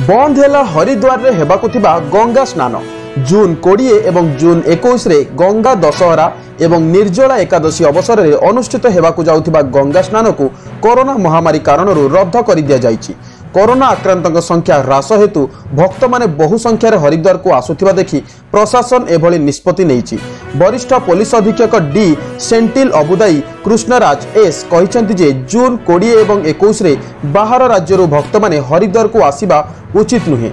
बंद है हरिद्वार रे हेबाकु थिबा गंगा स्नान। जून 20 एवं जून 21 रे गंगा दशहरा एवं निर्जला एकादशी अवसर में अनुष्ठित हेबाकु जाउथिबा गंगा स्नान को कोरोना महामारी कारण रद्द कर दिया जाइछि। कोरोना आक्रांतक संख्या ह्रास हेतु भक्त माने बहु संख्यार हरिद्वार को आसुथिबा देखि प्रशासन एभली निष्पत्ति नेइछि। वरिष्ठ पुलिस अधीक्षक डी सेंटिल अबुदाई कृष्णराज एस कहिसंति जे जून 20 एवं 21 रे बाहर राज्यरू भक्त माने हरिद्वार को आसिबा उचित नुहे।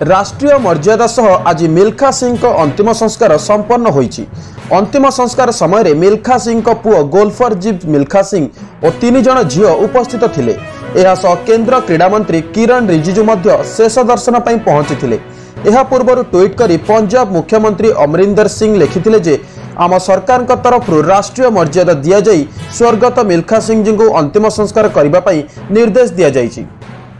राष्ट्रीय मर्यादा सह आज मिल्खा सिंह को अंतिम संस्कार संपन्न होइछि। अंतिम संस्कार समय मिल्खा सिंह को पुओ गोल्फर जीव मिल्खा सिंह और 3 जन झियो उपस्थित थिले। एहा सह केंद्र क्रीडा मंत्री किरण रिजिजू मध्य शेष दर्शन पई पहुंचीथिले। एहा पूर्व ट्वीट करी पंजाब मुख्यमंत्री अमरिंदर सिंह लिखिथिले जे आम सरकार तरफ राष्ट्रीय मर्यादा दिया जाई स्वर्गत मिल्खा सिंह जी को अंतिम संस्कार करबा पई निर्देश दिया जाइछि।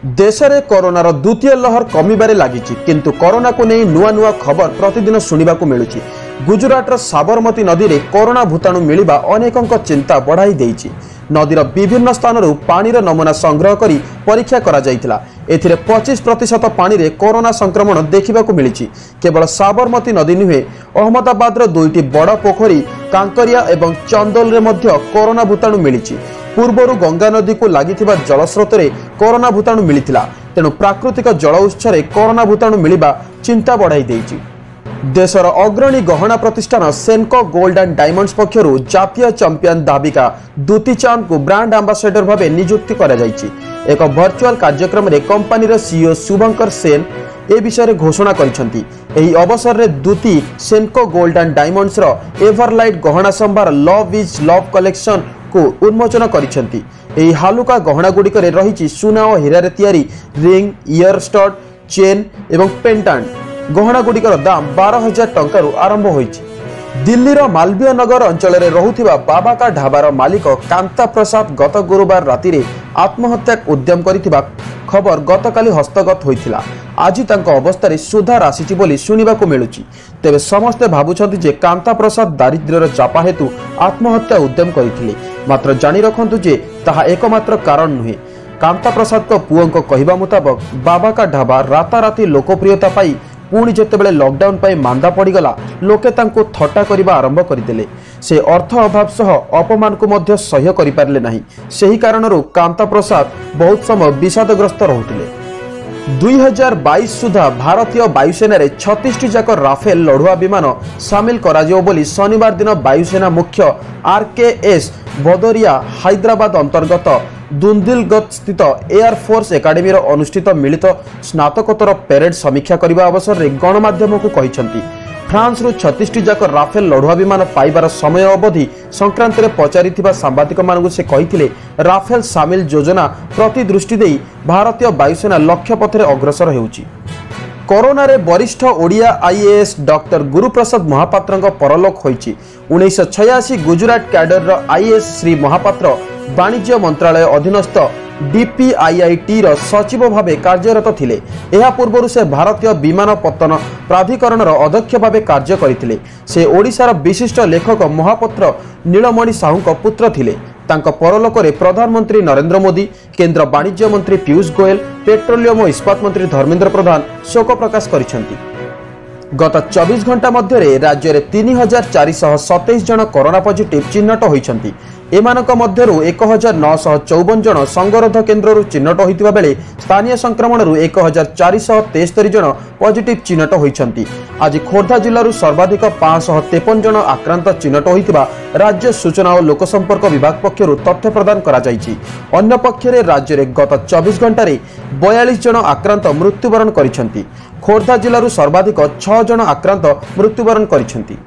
देश में कोरोनार द्वितीय लहर कमिबारे लागिछि, किंतु कोरोना को नहीं नुआ नुआ खबर प्रतिदिन सुनिबाकु मिलुछि। गुजरातर साबरमती नदी में कोरोना भूताणु मिलिबा अनेकंक चिंता बढ़ाई देइछि। नदीर विभिन्न स्थानरू पानीर नमूना संग्रह करी परीक्षा करा जाइतिला। एथिरे 25% पानी रे कोरोना संक्रमण देखिबाकु मिलिछि। केवल साबरमती नदी नुहे, अहमदाबादर 2टी बड़ पोखरी कांकरिया एवं चंदोल रे मध्य कोरोना भूताणु मिलिछि। पूर्वर गंगा नदी को लागिथिबा जलस्रोत रे कोरोना भूताणु मिलिथिला, तेणु प्राकृतिक जल उत्स रे कोरोना भूताणु मिलिबा चिंता बढ़ाई देइछि। देशर अग्रणी गहना प्रतिष्ठान सेनको गोल्ड एंड डायमंड्स पक्षरु जातीय चैंपियन दाबिका दुती चांद को ब्रांड एम्बेसडर भावे नियुक्ति करा जाइछि। एक वर्चुअल कार्यक्रम रे कंपनी सीईओ शुभंकर सेन ए विषय घोषणा करिसेंति। एही अवसर रे दुती सेनको गोल्ड एंड डायमंड्स रो एवरलाइट गहना संभार लव इज लव कलेक्शन को उन्मोचन करिसेंति। एही हालुका गहना गुडी करे रहिछि सुना और हीरा रे तयारी रिंग, इयर स्टड, चेन एवं पेंडेंट। गहना गुड़िकर दाम 12,000 टंकारु आरंभ होइछि। दिल्लीर मालवीय नगर अंचल में रहुथिबा बाबा का ढाबार मालिक कांता प्रसाद गत गुरुवार राति आत्महत्या उद्यम करिथिबा खबर गतकाली हस्तगत होइथिला। आज तांको अवस्था सुधार आसीछि बोली सुनिबाकु मिलुछि। तेबे समस्ते भाबुछन्ति जे कांता प्रसाद दारिद्र्यर चापा हेतु आत्महत्या उद्यम करिथिले। मात्र जानि रखन्तु जे ताहा एकमात्र कारण नुहे। कांता प्रसाद को पुओंको कहिबा मुताबक बाबा का ढाबा राताराति लोकप्रियता पाई पुणी जेतेबेले लॉकडाउन पाई मांदा पड़ीगला, लोके तांको थट्टा करिबा आरंभ करदेले। से अर्थ अभाव सह अपमान को मध्य सह्य करि पारले नाही। सेही कारणरू कांता प्रसाद बहुत समय विषादग्रस्त रहुतिले। 2022 सुधा भारतीय वायुसेना रे 36 जाक राफेल लड़ुआ विमान सामिल कराजियो बोली शनिवार दिन वायुसेना मुख्य RKS भदौरिया हैदराबाद अंतर्गत दुंदिलगत स्थित एयरफोर्स एकाडेमी अनुष्ठित मिलित स्नातकोत्तर पेरेड समीक्षा करने अवसर में गणमाध्यम को कहिसंति। फ्रांस रु 36 जाक राफेल लड़ुआ विमान पाइबार समय अवधि संक्रांत में पचारिथिबा सांबादिक मानकु से कहिथिले राफेल सामिल योजना प्रति दृष्टि देई भारतीय वायुसेना लक्ष्य पथरे अग्रसर हेउछि। कोरोना रे वरिष्ठ ओडिया IAS डॉक्टर गुरुप्रसाद महापात्र परलोक होइछि। 1986 गुजरात कैडर IAS श्री महापात्र वाणिज्य मंत्रालय अधीनस्थ DPIIT सचिव भावे कार्यरत थिले। एहा पूर्व से भारतीय विमान पत्तन प्राधिकरण अध्यक्ष भावे कार्य करथिले। से ओडिशार विशिष्ट लेखक महापात्र नीलमणि साहू पुत्र थिले। तांको परलोक रे प्रधानमंत्री नरेंद्र मोदी, केंद्र वाणिज्य मंत्री पीयूष गोयल, पेट्रोलियम और इस्पात मंत्री धर्मेंद्र प्रधान शोक प्रकाश करिसेंति। गत 24 घंटा मध्य राज्य में 3,427 जन कोरोना पॉजिटिव चिन्हट होइछंती। एमानक मध्यरु 1,954 जन संगरोध केन्द्ररु चिन्हट होइतिबा बेले स्थानीय संक्रमणरु 1,473 जन पॉजिटिव चिन्हट होइछंती। आज खोर्धा जिल्लारु सर्वाधिक 553 जन आक्रांत चिन्हट होइतिबा राज्य सूचना और लोकसंपर्क विभाग पक्षरु तथ्य प्रदान करा जायछि। अन्य पक्षरे राज्य में गत 24 घंटा 42 जन आक्रांत मृत्युवरण करिसेंती। खोर्धा जिल्लारु सर्वाधिक 6 जन आक्रांत मृत्युवरण करिसेंती।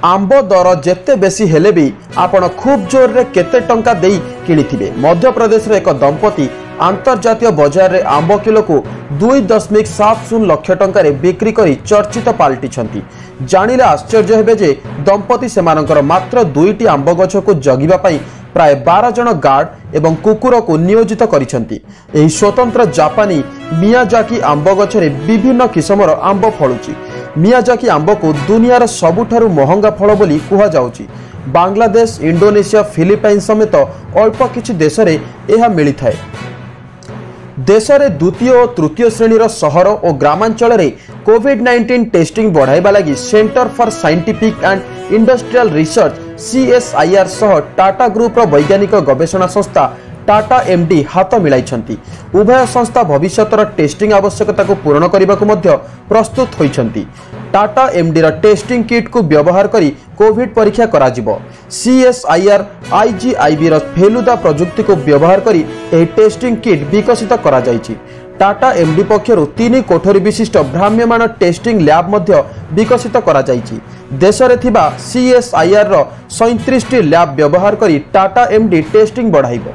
आंब दर जेते बेसी हेले भी आपण खूब जोर रे केते टंका देई किनिथिबे। मध्य प्रदेश रे एक दंपति अंतर्जातीय बाजार रे आंब किलो को 2.70 लाख टंका रे बिक्री करी चर्चित पाल्टिछंती। जानिले आश्चर्य हेबे जे दंपति सेमानकर मात्र 2टी आंब गछ को जगिबा पई प्राय 12 जन गार्ड एवं कुकुर को नियोजित करिसेंती। एही स्वतंत्र जापानी मियाजाकी आंब गछरे विभिन्न किस्मर आंब फळुची। मियाजाकी आंब को दुनियार सबुठारु महंगा फल बोली कुहा जाउची। बांग्लादेश, इंडोनेशिया, फिलिपाइन समेत अल्प किछि देश रे एहा मिलिथाय। देश में द्वितीय और तृतीय श्रेणीर सहर और ग्रामांचल में कोविड-19 टेस्टिंग बढ़ाइबा लगी centre for scientific and industrial research CSIR सह टाटा ग्रुप वैज्ञानिक गवेषणा संस्था टाटा MD हाथ मिलाई। उभय संस्था भविष्यतर टेस्टिंग आवश्यकता को पूर्ण करने को प्रस्तुत होइछंती। टाटा MD टेस्टिंग किट को व्यवहार करी कोविड परीक्षा करा जिवो। CSIR IGIB फेलुदा प्रजुक्ति को व्यवहार करी एही टेस्टिंग किट विकसित करा जायछि। टाटा MD पक्षरु 3 कोठरी विशिष्ट भ्राम्यमाण टेस्टिंग लैब मध्य विकसित करा जायछि। देश रे थिबा CSIR 37 लैब व्यवहार करी टाटा MD टेस्टिंग बढ़ाइबो।